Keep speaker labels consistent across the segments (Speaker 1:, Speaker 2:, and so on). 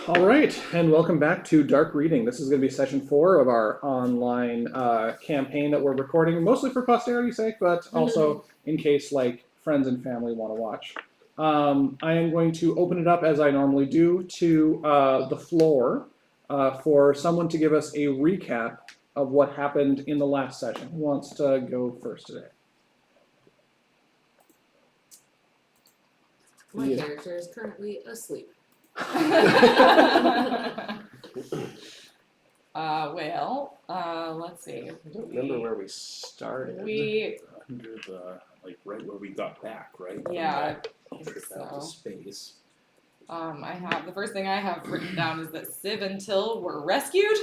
Speaker 1: All right, and welcome back to Dark Reading. This is going to be session 4 of our online campaign that we're recording, mostly for posterity's sake, but also in case like friends and family want to watch. I am going to open it up as I normally do to the floor for someone to give us a recap of what happened in the last session. Who wants to go first today?
Speaker 2: My character is currently asleep.
Speaker 3: Let's see.
Speaker 4: I don't remember where we started.
Speaker 5: Under the, like, right where we got back, right?
Speaker 3: Yeah, I
Speaker 5: Trip
Speaker 3: think
Speaker 5: out to
Speaker 3: so.
Speaker 5: space.
Speaker 3: The first thing I have written down is that Civ and Till were rescued,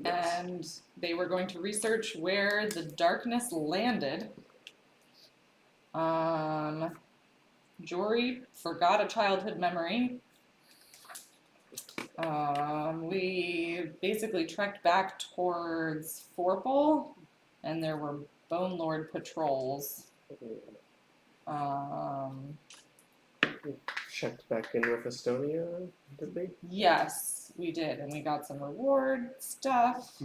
Speaker 3: and they were going to research where the darkness landed. Jory forgot a childhood memory. We basically trekked back towards Forple, and there were Bone Lord patrols.
Speaker 4: We checked back in with Estonia, did we?
Speaker 3: Yes, we did, and we got some reward stuff.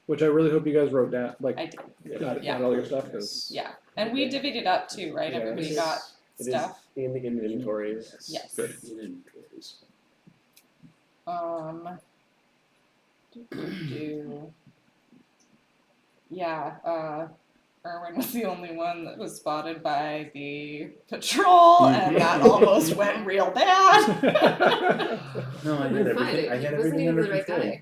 Speaker 1: Which I really hope you guys wrote down, like,
Speaker 3: I did,
Speaker 1: got all your stuff, because
Speaker 3: yeah. And we divvied it up too, right?
Speaker 1: Yeah,
Speaker 3: Everybody
Speaker 1: it
Speaker 3: got
Speaker 4: It
Speaker 3: stuff.
Speaker 4: is in the inventories.
Speaker 3: Yes.
Speaker 5: Good. Inventories.
Speaker 3: Erwin was the only one that was spotted by the patrol, and that almost went real bad.
Speaker 5: No, I had everything. I had
Speaker 2: He wasn't
Speaker 5: everything
Speaker 2: even
Speaker 5: under
Speaker 2: the right
Speaker 5: control.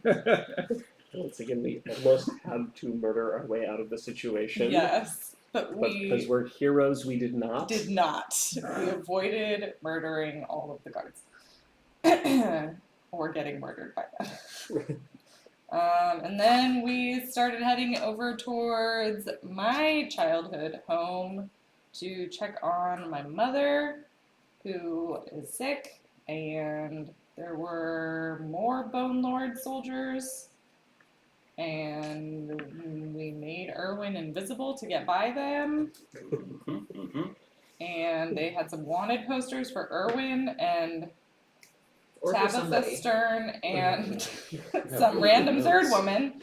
Speaker 2: guy.
Speaker 4: Once again, we almost had to murder our way out of the situation.
Speaker 3: Yes, but
Speaker 4: But because
Speaker 3: we
Speaker 4: we're heroes, we did not.
Speaker 3: did not. We avoided murdering all of the guards. Or getting murdered by them. And then we started heading over towards my childhood home to check on my mother, who is sick, and there were more Bone Lord soldiers, and we made Erwin invisible to get by them, and they had some wanted posters for Erwin and
Speaker 2: Or for
Speaker 3: Tabitha
Speaker 2: somebody.
Speaker 3: Stern and some random third woman.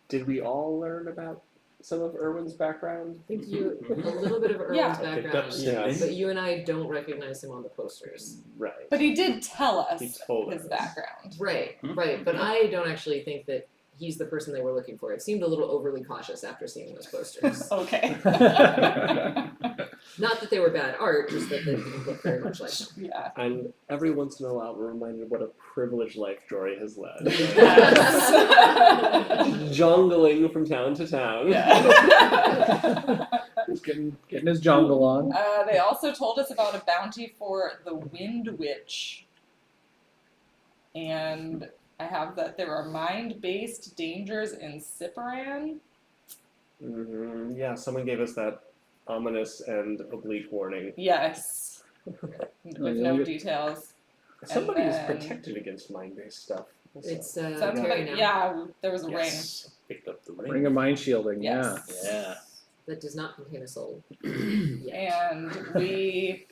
Speaker 4: Did we all learn about some of Erwin's background?
Speaker 2: I think you a little bit of Erwin's
Speaker 3: Yeah.
Speaker 5: I picked up
Speaker 2: background,
Speaker 4: Yeah.
Speaker 2: but you and I don't recognize him on the posters.
Speaker 4: Right.
Speaker 3: But he did tell us
Speaker 4: He told
Speaker 3: his
Speaker 4: us.
Speaker 3: background.
Speaker 2: Right, right. But I don't actually think that he's the person they were looking for. It seemed a little overly cautious after seeing those posters.
Speaker 3: Okay.
Speaker 2: Not that they were bad art, just that they didn't look very much like him.
Speaker 3: Yeah.
Speaker 4: And every once in a while, we're reminded of what a privileged life Jory has led.
Speaker 3: Yes.
Speaker 4: Jongling from town to town.
Speaker 3: Yeah.
Speaker 1: Just getting his jungle on.
Speaker 3: They also told us about a bounty for the Wind Witch. And I have that there are mind-based dangers in Siparan.
Speaker 4: Yeah, someone gave us that ominous and oblique warning.
Speaker 3: Yes. With no details.
Speaker 4: Somebody is
Speaker 3: then-
Speaker 4: protected against mind-based stuff. Also.
Speaker 2: It's
Speaker 3: Somebody,
Speaker 2: Terry now.
Speaker 3: yeah, there was a
Speaker 5: Yes. Picked up the ring.
Speaker 1: Ring of mind shielding,
Speaker 3: Yes.
Speaker 5: Yeah.
Speaker 2: That does not contain a soul.
Speaker 3: ring. And we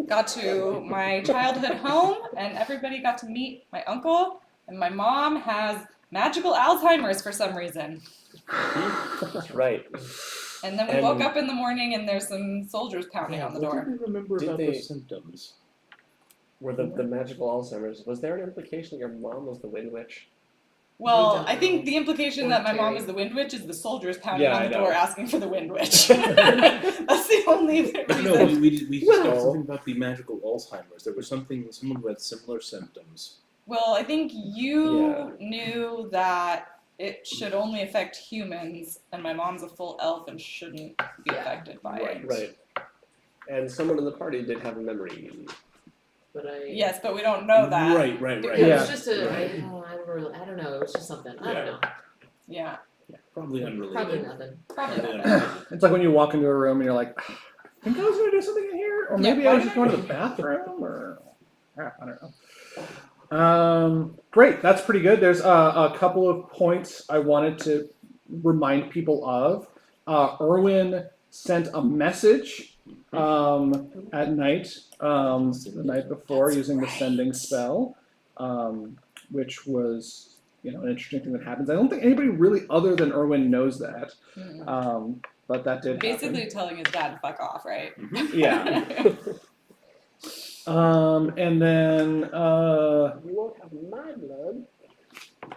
Speaker 3: got to my childhood home, and everybody got to meet my uncle. And my mom has magical Alzheimer's for some reason.
Speaker 4: That's right.
Speaker 3: And then we
Speaker 4: And-
Speaker 3: woke up in the morning, and there's some soldiers pounding on the
Speaker 5: What
Speaker 3: door.
Speaker 5: did we remember
Speaker 4: Did
Speaker 5: about
Speaker 4: they-
Speaker 5: the symptoms?
Speaker 4: Were the magical Alzheimer's, was there an implication that your mom was the Wind Witch?
Speaker 3: Well,
Speaker 2: don't
Speaker 3: I think
Speaker 2: know.
Speaker 3: the implication
Speaker 2: Or
Speaker 3: that my mom
Speaker 2: Terry.
Speaker 3: is the Wind Witch is the soldiers pounding
Speaker 4: Yeah,
Speaker 3: on
Speaker 4: I
Speaker 3: the
Speaker 4: know.
Speaker 3: door asking for the Wind Witch. That's the only reason.
Speaker 5: No, we discussed
Speaker 4: Well-
Speaker 5: something about the magical Alzheimer's. There was someone who had similar symptoms.
Speaker 3: Well, I think you
Speaker 4: Yeah.
Speaker 3: knew that it should only affect humans, and my mom's a full elf and shouldn't be
Speaker 2: Yeah.
Speaker 3: affected by
Speaker 5: Right.
Speaker 3: it.
Speaker 4: Right. And someone in the party did have a memory.
Speaker 2: But I
Speaker 3: Yes, but we don't know that.
Speaker 5: Right.
Speaker 2: It
Speaker 1: Yeah.
Speaker 2: was just a I don't know, it was just something. I don't know.
Speaker 3: Yeah,
Speaker 5: Probably unrelated.
Speaker 2: Probably nothing.
Speaker 3: probably not.
Speaker 5: unrelated.
Speaker 1: It's like when you walk into a room and you're like, I think I was going to do something in here, or maybe
Speaker 3: Yeah,
Speaker 1: I
Speaker 3: why
Speaker 1: was just
Speaker 3: did I-
Speaker 1: going to the bathroom, or I don't know. Great, that's pretty good. There's a couple of points I wanted to remind people of. Erwin sent a message at night, the night before, using the sending spell, which was, an interesting thing that happens. I don't think anybody really other than Erwin knows that, but that did
Speaker 3: Basically
Speaker 1: happen.
Speaker 3: telling his dad to fuck off, right?
Speaker 1: Yeah. And then
Speaker 4: You won't have my blood.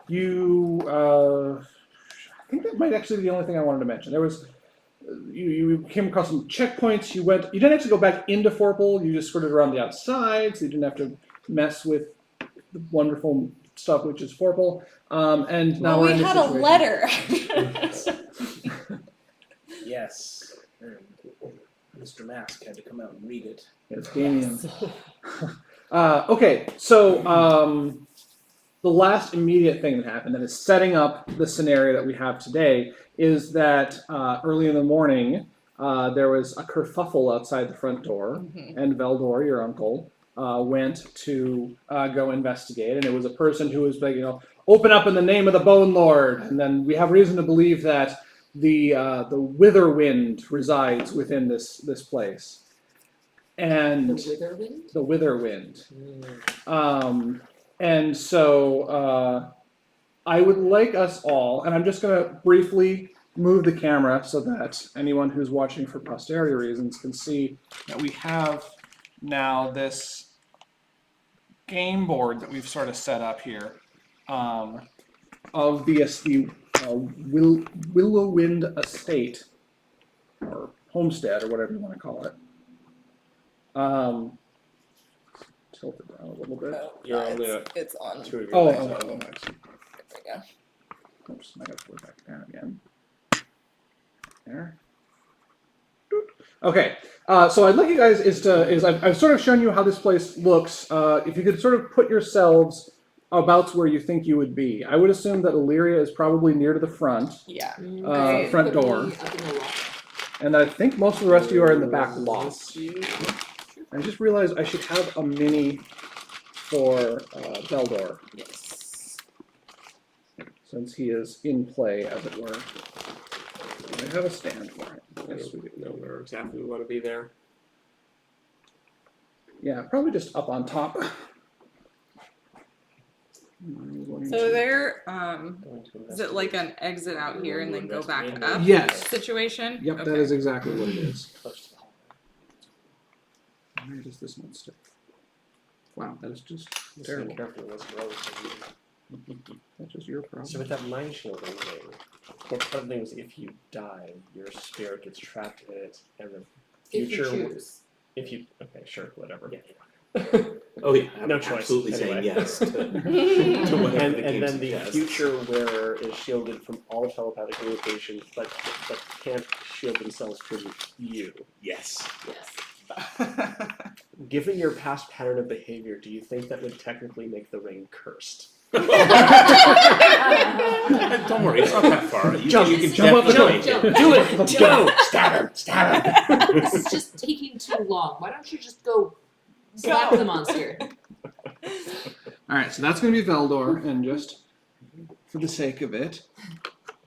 Speaker 1: I think that might actually be the only thing I wanted to mention. There was, you came across some checkpoints. You didn't actually go back into Forpal. You just skirted around the outside, so you didn't have to mess with the wonderful stuff which is Forpal. And now we're
Speaker 3: we
Speaker 1: in this
Speaker 3: had a
Speaker 1: situation.
Speaker 3: letter.
Speaker 5: Yes. And Mr. Mask had to come out and read it.
Speaker 1: It's Damien. Okay, so the last immediate thing that happened that is setting up the scenario that we have today is that early in the morning there was a kerfuffle outside the front door, and Veldor, your uncle, went to go investigate, and it was a person who was like, open up in the name of the Bone Lord, and then we have reason to believe that the Wither Wind resides within this place. And
Speaker 2: The Witherwind?
Speaker 1: the Wither Wind. And so I would like us all, and I'm just going to briefly move the camera so that anyone who's watching for posterity reasons can see that we have now this game board that we've sort of set up here of the Willowwind Estate, or homestead, or whatever you want to call it. Tilt it down a little bit.
Speaker 4: You're only at
Speaker 3: It's on.
Speaker 4: 2 of your
Speaker 1: Oh,
Speaker 4: legs.
Speaker 1: nice.
Speaker 3: There we go.
Speaker 1: Oops, I got to go back down again. There. Okay, so I'd like you guys I've sort of shown you how this place looks. If you could sort of put yourselves about where you think you would be. I would assume that Illyria is probably near to the front,
Speaker 3: Yeah.
Speaker 1: front
Speaker 2: Put me
Speaker 1: door,
Speaker 2: up in the loft.
Speaker 1: and I think most of the rest of you are in the back loft. I just realized I should have a mini for Veldor,
Speaker 3: Yes.
Speaker 1: since he is in play, as it were. I have a stand for him. Yes, we do.
Speaker 4: No, where exactly we want to be there.
Speaker 1: Yeah, probably just up on top.
Speaker 3: So there,
Speaker 4: Going to
Speaker 3: is it like an exit out here and then go back up
Speaker 1: Yes.
Speaker 3: situation?
Speaker 1: Yep,
Speaker 3: Okay.
Speaker 1: that is exactly what it is.
Speaker 4: Close to the hallway.
Speaker 1: Where does this one stick? Wow, that is just
Speaker 4: Just be
Speaker 1: terrible.
Speaker 4: careful with those rows.
Speaker 1: That's just your problem.
Speaker 4: So with that mind shielding thing, part of the thing is if you die, your spirit gets trapped in it, and the
Speaker 2: If you
Speaker 4: future.
Speaker 2: choose.
Speaker 4: Okay, sure, whatever.
Speaker 5: Oh yeah, I'm
Speaker 4: No choice,
Speaker 5: absolutely saying
Speaker 4: anyway.
Speaker 5: yes to whatever
Speaker 4: And
Speaker 5: the game
Speaker 4: then the
Speaker 5: suggests.
Speaker 4: future wearer is shielded from all telepathic communication, but can't shield themselves from you.
Speaker 5: Yes.
Speaker 2: Yes.
Speaker 4: Given your past pattern of behavior, do you think that would technically make the ring cursed?
Speaker 5: Don't worry, it's not that far. You
Speaker 4: Jump,
Speaker 5: can, you can
Speaker 1: jump up the
Speaker 5: definitely
Speaker 2: jump.
Speaker 5: change
Speaker 4: Do it! Go! Stab him! Stab him!
Speaker 2: This is just taking too long. Why don't you just go slap the monster?
Speaker 1: Alright, so that's going to be Veldor, and just for the sake of it,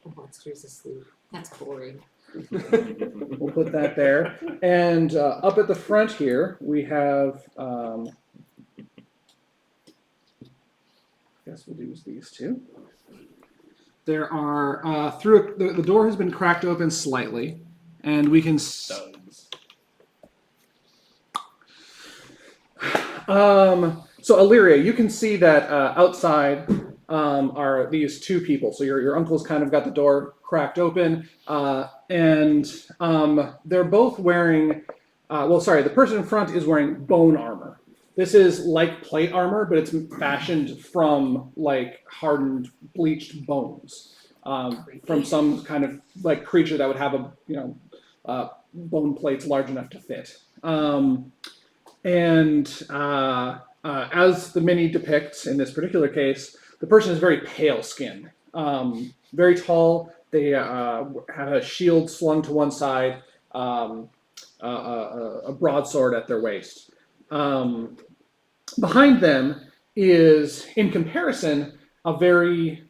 Speaker 2: The monster's asleep. That's boring.
Speaker 1: we'll put that there. And up at the front here, we have, I guess we'll use these two. There are, the door has been cracked open slightly, and we can...
Speaker 4: Stones.
Speaker 1: So Illyria, you can see that outside are these two people. So your uncle's kind of got the door cracked open, and they're both wearing. The person in front is wearing bone armor. This is like plate armor, but it's fashioned from like hardened, bleached bones from some kind of like creature that would have bone plates large enough to fit. As the mini depicts in this particular case, the person is very pale skinned, very tall. They have a shield slung to one side, a broadsword at their waist. Behind them is, in comparison, a very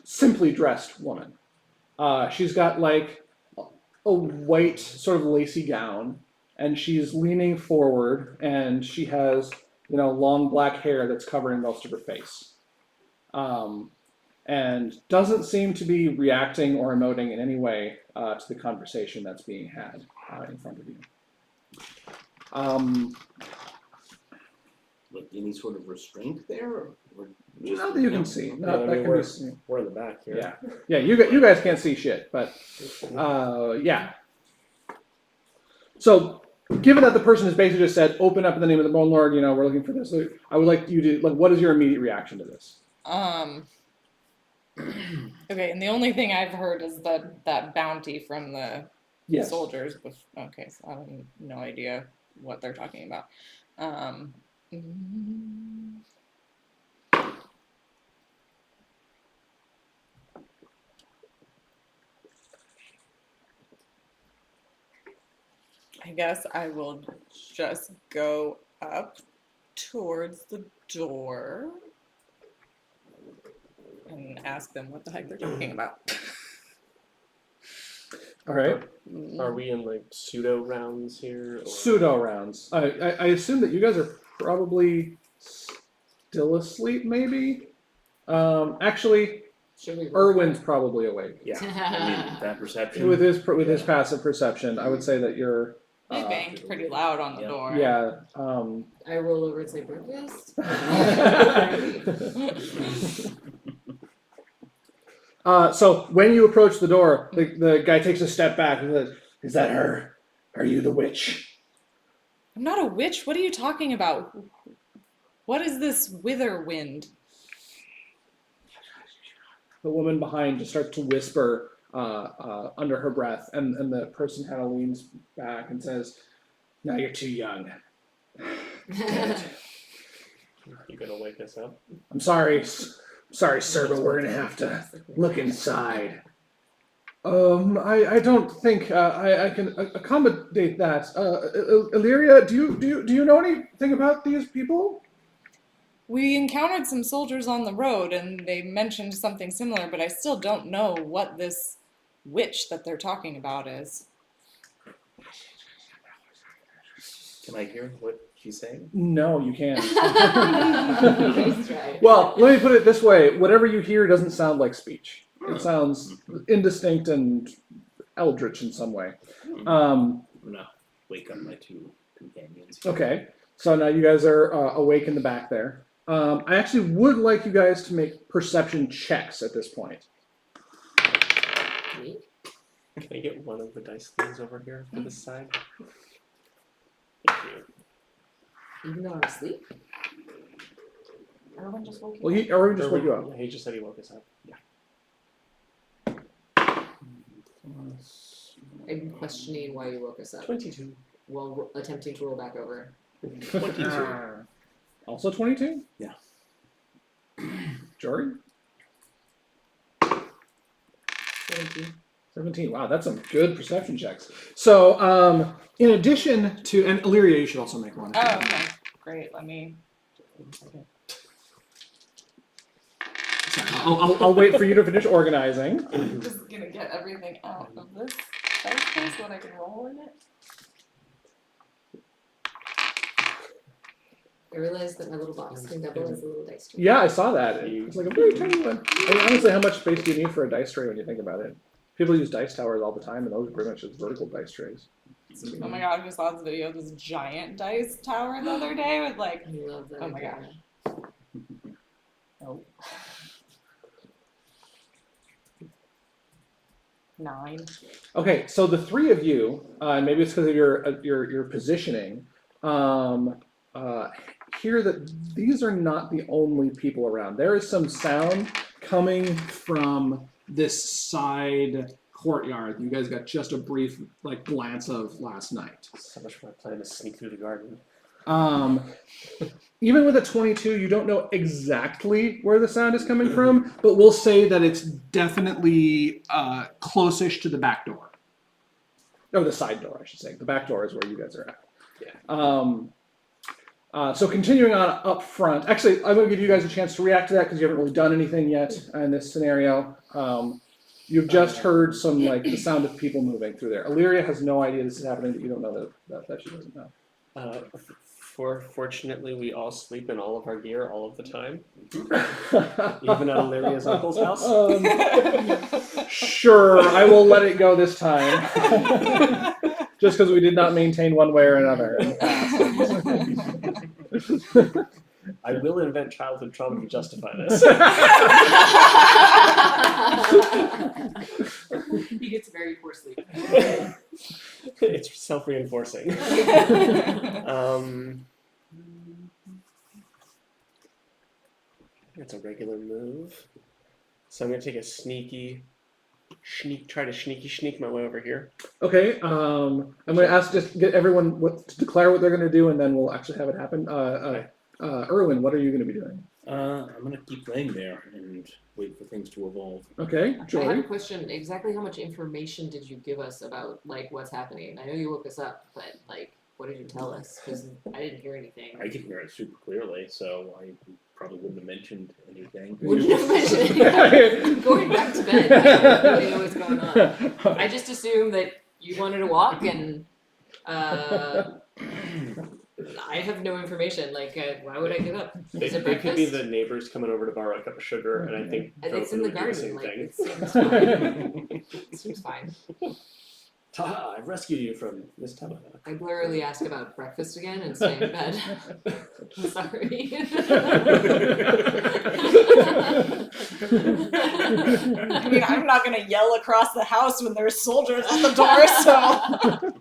Speaker 1: simply dressed woman. She's got like a white sort of lacy gown, and she's leaning forward, and she has long black hair that's covering most of her face, and doesn't seem to be reacting or emoting in any way to the conversation that's being had in front of you.
Speaker 6: Like any sort of restraint there, or
Speaker 1: Not that you can see.
Speaker 4: Yeah,
Speaker 1: Not
Speaker 4: I
Speaker 1: that
Speaker 4: mean,
Speaker 1: can be seen.
Speaker 4: We're in the back here.
Speaker 1: Yeah. You guys can't see shit, but yeah. So, given that the person has basically just said, "Open up in the name of the Bone Lord," we're looking for this. I would like you to what is your immediate reaction to this?
Speaker 3: Okay, and the only thing I've heard is that bounty from the
Speaker 1: Yes.
Speaker 3: soldiers. Okay, so I have no idea what they're talking about. I guess I will just go up towards the door and ask them what the heck they're talking about.
Speaker 1: All right.
Speaker 4: Are we in like pseudo rounds here? Or?
Speaker 1: Pseudo rounds. I assume that you guys are probably still asleep, maybe. Actually,
Speaker 2: Should we roll?
Speaker 1: Erwin's probably awake.
Speaker 4: Yeah.
Speaker 6: I mean, that perception.
Speaker 1: With his passive perception, I would say that you're.
Speaker 3: They banged pretty loud on the
Speaker 6: Yeah.
Speaker 3: door.
Speaker 1: Yeah.
Speaker 2: I roll over and say breakfast.
Speaker 1: So when you approach the door, the guy takes a step back and says, "Is that her? Are you the witch?"
Speaker 3: I'm not a witch. What are you talking about? What is this wither wind?
Speaker 1: The woman behind just starts to whisper under her breath, and the person kind of leans back and says, "Now you're too young."
Speaker 4: You gonna wake us up?
Speaker 1: I'm sorry, sir, but we're gonna have to look inside. I don't think I can accommodate that. Illyria, do you know anything about these people?
Speaker 3: We encountered some soldiers on the road and they mentioned something similar, but I still don't know what this witch that they're talking about is.
Speaker 6: Can I hear what she's saying?
Speaker 1: No, you can't.
Speaker 2: Nice try.
Speaker 1: Well, let me put it this way: whatever you hear doesn't sound like speech. It sounds indistinct and eldritch in some way.
Speaker 6: I'm gonna wake up my two companions.
Speaker 1: Okay, so now you guys are awake in the back there. I actually would like you guys to make perception checks at this point.
Speaker 2: Me?
Speaker 4: Can I get one of the dice things over here to this side? Thank you.
Speaker 2: Even though I'm asleep?
Speaker 3: Erwin just woke you
Speaker 1: Well,
Speaker 3: up.
Speaker 1: or just woke you up.
Speaker 4: He just said he woke us up. Yeah.
Speaker 2: I'm questioning why you woke us up
Speaker 4: 22.
Speaker 2: while attempting to roll back over.
Speaker 6: 22.
Speaker 1: Also 22?
Speaker 6: Yeah.
Speaker 1: Jory? 17. Wow, that's some good perception checks. So, in addition to, and Illyria, you should also make one.
Speaker 3: Oh, okay. Great. Let me.
Speaker 1: I'll wait for you to finish organizing.
Speaker 3: I'm just gonna get everything out of this dice case so that I can roll in it.
Speaker 2: I realized that my little box can double as a little dice tray.
Speaker 1: Yeah, I saw that. It's like a very tiny one. I mean, honestly, how much space do you need for a dice tray when you think about it? People use dice towers all the time, and those are pretty much just vertical dice trays.
Speaker 3: Oh my god, I just saw this video of this giant dice tower the other day with like.
Speaker 2: I love that.
Speaker 3: Oh my
Speaker 2: idea.
Speaker 3: Oh. 9.
Speaker 1: Okay, so the three of you, and maybe it's because of your positioning, hear that these are not the only people around. There is some sound coming from this side courtyard. You guys got just a brief glance of last night.
Speaker 4: So much for my plan to sneak through the garden.
Speaker 1: Even with a 22, you don't know exactly where the sound is coming from, but we'll say that it's definitely close-ish to the back door. Or the side door, I should say. The back door is where you guys are at.
Speaker 4: Yeah.
Speaker 1: So continuing on up front, actually, I'm going to give you guys a chance to react to that because you haven't really done anything yet in this scenario. You've just heard some like the sound of people moving through there. Illyria has no idea this is happening, but you don't know that she doesn't know.
Speaker 4: Fortunately, we all sleep in all of our gear all of the time, even at Illyria's uncle's house.
Speaker 1: Sure, I will let it go this time. Just because we did not maintain one way or another in the past.
Speaker 4: I will invent childhood trauma to justify this.
Speaker 2: He gets very poor sleep.
Speaker 4: It's self-reinforcing. It's a regular move. So I'm gonna take a try to sneak my way over here.
Speaker 1: Okay, I'm going to ask just get everyone to declare what they're going to do, and then we'll actually have it happen. Erwin, what are you going to be doing?
Speaker 6: I'm gonna keep laying there and wait for things to evolve.
Speaker 1: Okay,
Speaker 2: I have a
Speaker 1: Jory.
Speaker 2: question. Exactly how much information did you give us about like what's happening? I know you woke us up, but like, what did you tell us? Because I didn't hear anything.
Speaker 6: I can hear it super clearly, so I probably wouldn't have mentioned anything.
Speaker 2: Wouldn't have mentioned anything. Going back to bed. I don't really know what's going on. I just assumed that you wanted to walk, and I have no information. Like, why would I get up? Is it
Speaker 4: They could be
Speaker 2: breakfast?
Speaker 4: the neighbors coming over to borrow a cup of sugar, and I think
Speaker 2: It's in
Speaker 4: Dothan
Speaker 2: the
Speaker 4: would do the
Speaker 2: garden.
Speaker 4: same
Speaker 2: Like,
Speaker 4: thing.
Speaker 2: it seems fine. It seems fine.
Speaker 4: Taha, I've rescued you from this Tabitha.
Speaker 2: I blurrily ask about breakfast again and stay in bed. I'm sorry.
Speaker 3: I mean, I'm not gonna yell across the house when there's soldiers at the door, so.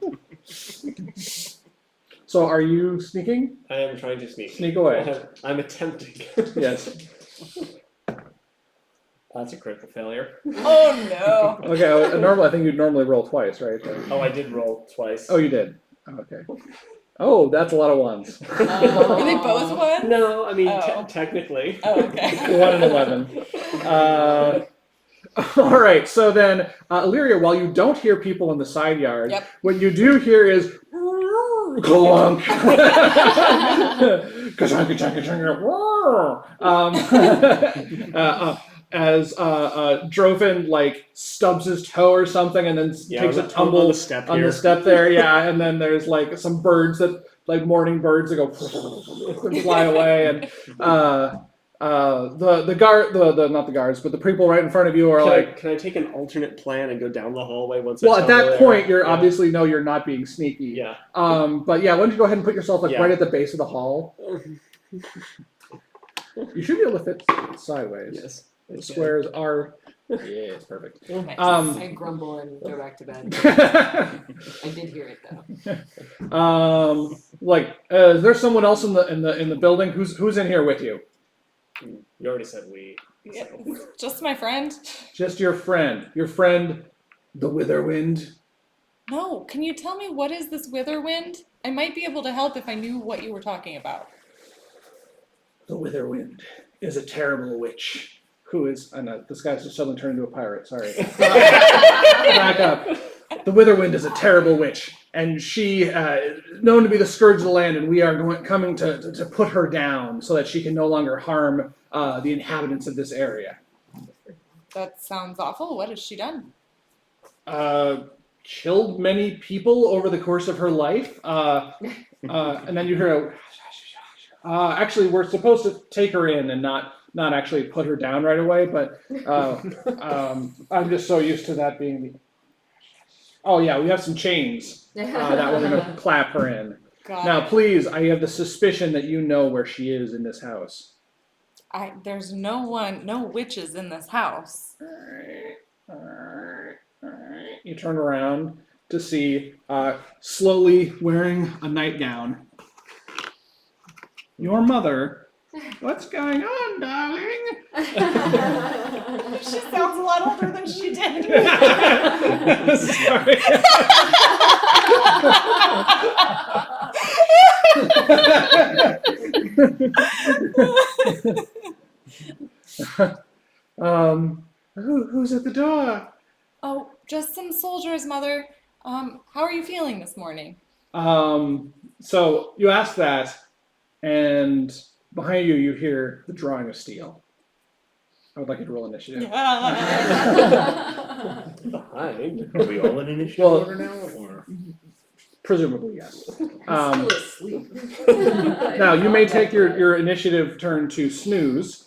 Speaker 1: So, are you sneaking?
Speaker 4: I am trying to sneak.
Speaker 1: Sneak away.
Speaker 4: I'm attempting.
Speaker 1: Yes.
Speaker 4: That's a critical failure.
Speaker 3: Oh no.
Speaker 1: Okay. Normally, I think you'd normally roll twice, right?
Speaker 4: Oh, I did roll twice.
Speaker 1: Oh, you did. Okay. Oh, that's a lot of ones.
Speaker 3: Are they both ones?
Speaker 4: No, I mean
Speaker 3: Oh.
Speaker 4: technically.
Speaker 3: Oh, okay.
Speaker 1: 1 and 11. All right. So then, Illyria, while you don't hear people in the side yard,
Speaker 3: Yep.
Speaker 1: what you do hear is clunk. As Drovin like stubs his toe or something, and then takes a tumble
Speaker 4: on the step
Speaker 1: on
Speaker 4: here.
Speaker 1: the step there. Yeah, and then there's like some birds that like morning birds that go and fly away, and the guard, the not the guards, but the people right in front of you are
Speaker 4: Can I take an alternate plan and go down the hallway once?
Speaker 1: well,
Speaker 4: it's
Speaker 1: at that
Speaker 4: over
Speaker 1: point,
Speaker 4: there?
Speaker 1: you're obviously know you're not being sneaky.
Speaker 4: Yeah.
Speaker 1: But yeah, why don't you go ahead and put yourself like
Speaker 4: Yeah.
Speaker 1: right at the base of the hall? You should be able to fit sideways.
Speaker 4: Yes.
Speaker 1: The squares are. Yeah, it's perfect.
Speaker 3: Nice.
Speaker 2: I grumble and go back to bed. I did hear it though.
Speaker 1: Is there someone else in the building who's in here with you?
Speaker 4: You already said we.
Speaker 3: Yeah,
Speaker 4: So.
Speaker 3: just my friend.
Speaker 1: Just your friend, the Witherwind.
Speaker 3: No, can you tell me what is this Witherwind? I might be able to help if I knew what you were talking about.
Speaker 1: The Witherwind is a terrible witch who is. I know this guy's just suddenly turned into a pirate. Sorry. Back up. The Witherwind is a terrible witch, and she is known to be the scourge of the land. And we are coming to put her down so that she can no longer harm the inhabitants of this area.
Speaker 3: That sounds awful. What has she done?
Speaker 1: Killed many people over the course of her life, and then you hear. Actually, we're supposed to take her in and not actually put her down right away, but I'm just so used to that being the. Oh yeah, we have some chains that we're gonna clap her in.
Speaker 3: God,
Speaker 1: Now, please, I have the suspicion that you know where she is in this house.
Speaker 3: there's no witches in this house.
Speaker 1: All right. You turn around to see, slowly wearing a nightgown, your mother. What's going on, darling?
Speaker 3: She sounds a lot older than she did.
Speaker 1: Sorry. Who's at the door?
Speaker 3: Oh, just some soldiers, Mother. How are you feeling this morning?
Speaker 1: So you ask that, and behind you, you hear the drawing of steel. I would like you to roll initiative.
Speaker 4: Behind.
Speaker 6: Are we all in initiative
Speaker 1: Well-
Speaker 6: order now, or?
Speaker 1: Presumably, yes.
Speaker 2: I'm still asleep.
Speaker 1: Now, you may take your initiative turn to snooze.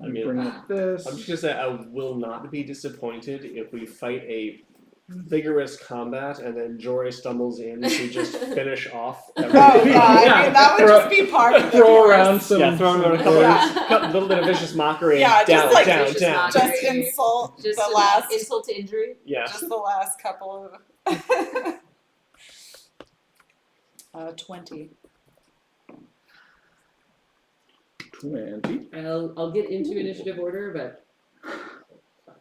Speaker 4: I mean,
Speaker 1: Bring up this.
Speaker 4: I'm just gonna say I will not be disappointed if we fight a vigorous combat and then Jory stumbles in to just finish off
Speaker 3: Oh
Speaker 4: everything.
Speaker 3: yeah, I mean that would
Speaker 1: Throw-
Speaker 3: just be part of the
Speaker 1: Throw
Speaker 3: course.
Speaker 1: around some.
Speaker 4: Yeah, throwing
Speaker 1: some
Speaker 4: around a couple,
Speaker 3: Yeah.
Speaker 4: little bit of vicious mockery.
Speaker 3: Yeah,
Speaker 4: and
Speaker 3: just
Speaker 4: down,
Speaker 3: like
Speaker 4: down,
Speaker 2: vicious
Speaker 4: down.
Speaker 2: mockery.
Speaker 3: Just insult
Speaker 2: Just
Speaker 3: the
Speaker 2: enough
Speaker 3: last,
Speaker 2: insult to injury.
Speaker 4: Yeah.
Speaker 3: just the last couple of. 20.
Speaker 1: 20.
Speaker 2: I'll get into initiative order, but I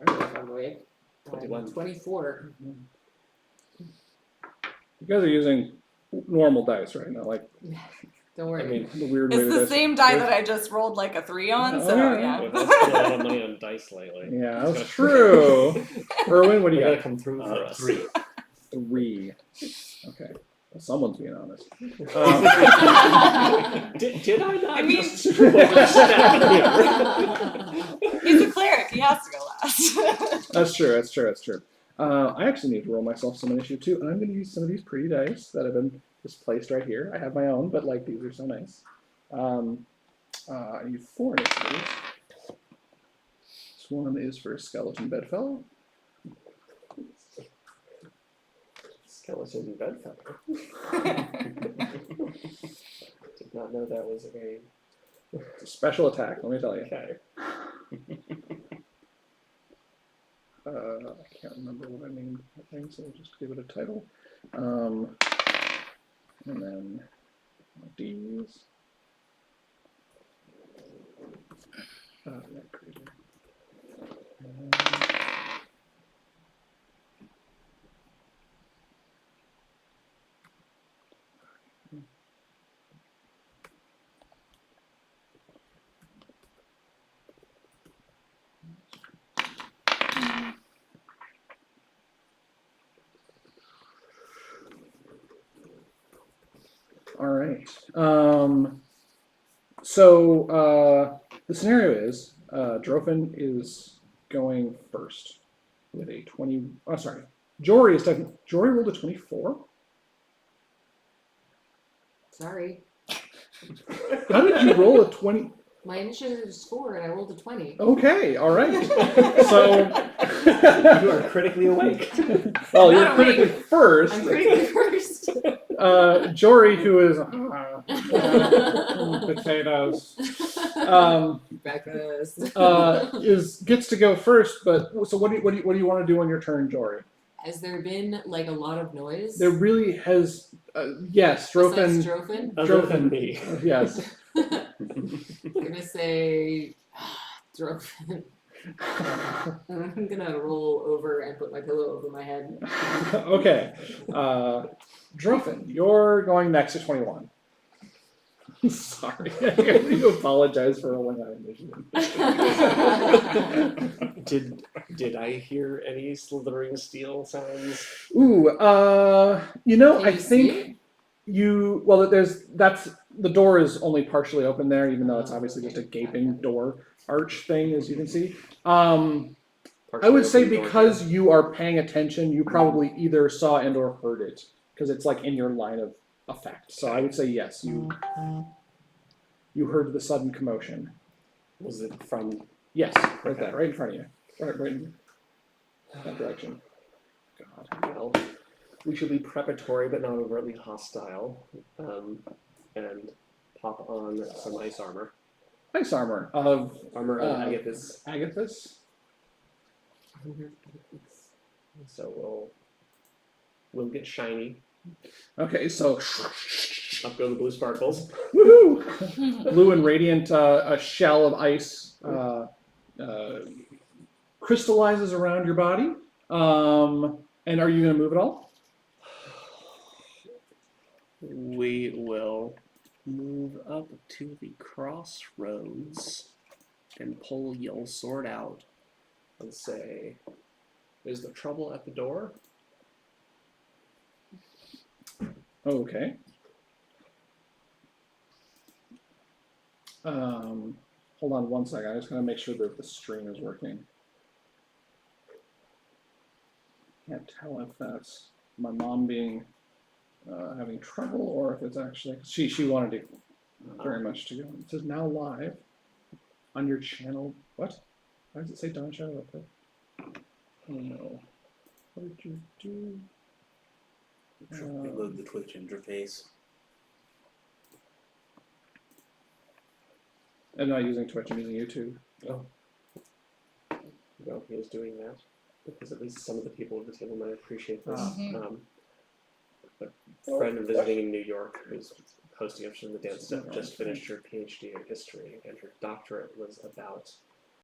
Speaker 2: don't know if I'm awake.
Speaker 4: 21.
Speaker 2: 24.
Speaker 1: You guys are using normal dice right now, like
Speaker 2: Don't worry.
Speaker 4: I mean,
Speaker 1: the weird way
Speaker 3: It's
Speaker 1: to
Speaker 3: the
Speaker 1: do
Speaker 3: same die that I just rolled like a 3 on, so
Speaker 1: Oh,
Speaker 3: yeah.
Speaker 4: We've all spent a lot of money on dice lately.
Speaker 1: Yeah,
Speaker 4: It's
Speaker 1: that's true. Erwin, what do you
Speaker 4: They're
Speaker 1: got?
Speaker 4: gonna come through for us.
Speaker 6: 3.
Speaker 1: 3. Okay. Well, someone's being honest.
Speaker 4: Did I not
Speaker 3: I mean-
Speaker 4: just overstep here?
Speaker 3: He's a cleric, he has to go last.
Speaker 1: That's true. That's true. That's true. I actually need to roll myself some initiative too, and I'm going to use some of these pretty dice that have been just placed right here. I have my own, but like these are so nice. I need 4 initiatives. This one is for Skeleton Bedfellow.
Speaker 4: Skeleton bedfellow. Did not know that was a
Speaker 1: It's a special attack. Let me tell you.
Speaker 4: okay.
Speaker 1: I can't remember what I named that thing, so we'll just give it a title. And then these. That creature. All right. So the scenario is Drofin is going first with a 20. Oh, sorry. Jory is taking. Jory rolled a 24.
Speaker 2: Sorry.
Speaker 1: How did you roll a 20?
Speaker 2: My initiative is 4 and I rolled a 20.
Speaker 1: Okay. All right. So
Speaker 4: You are critically awake.
Speaker 1: well, you're
Speaker 3: Not
Speaker 1: critically
Speaker 2: I'm
Speaker 1: first.
Speaker 2: critically first.
Speaker 1: Jory, who is potatoes.
Speaker 2: Breakfast.
Speaker 1: Gets to go first, but so what do you want to do on your turn, Jory?
Speaker 2: Has there been like a lot of noise?
Speaker 1: There really has, yes,
Speaker 2: Besides
Speaker 1: Drofin.
Speaker 2: Drofin?
Speaker 4: Other than me.
Speaker 1: Yes.
Speaker 2: I'm gonna say Drofin. I'm gonna roll over and put my pillow over my head.
Speaker 1: Okay, Drofin, you're going next to 21. Sorry, you apologize for rolling that initiative.
Speaker 4: Did I hear any slithering steel sounds?
Speaker 1: Ooh, you know,
Speaker 2: Can
Speaker 1: I
Speaker 2: you see it?
Speaker 1: think you. Well, the door is only partially open there, even though it's obviously just a gaping door arch thing, as you can see. I would say because you are paying attention, you probably either saw and or heard it because it's like in your line of effect. So I would say yes, you heard the sudden commotion.
Speaker 4: Was it from?
Speaker 1: Yes, right there, right in front of you, right in that direction.
Speaker 4: God, well, we should be preparatory but not overtly hostile, and pop on some ice armor.
Speaker 1: Ice armor of
Speaker 4: Armor of Agathis.
Speaker 1: Agathis.
Speaker 4: So we'll get shiny.
Speaker 1: Okay, so
Speaker 4: Up go the blue sparkles.
Speaker 1: woohoo! Blue and radiant, a shell of ice crystallizes around your body. And are you going to move at all?
Speaker 4: We will move up to the crossroads and pull your sword out and say, "Is there trouble at the door?"
Speaker 1: Okay. Hold on one second. I just gotta make sure that the stream is working. Can't tell if that's my mom being having trouble or if it's actually she wanted it very much to go. It says now live on your channel. What? Why does it say Dawnshadow up there? Oh no. What did you do?
Speaker 5: Reload the Twitch interface.
Speaker 1: I'm not using Twitch, I'm using YouTube.
Speaker 4: Well, he was doing that because at least some of the people at the table might appreciate this.
Speaker 3: Mhm.
Speaker 4: A friend visiting in New York who's hosting us in the dance stuff just finished her PhD in history, and her doctorate was about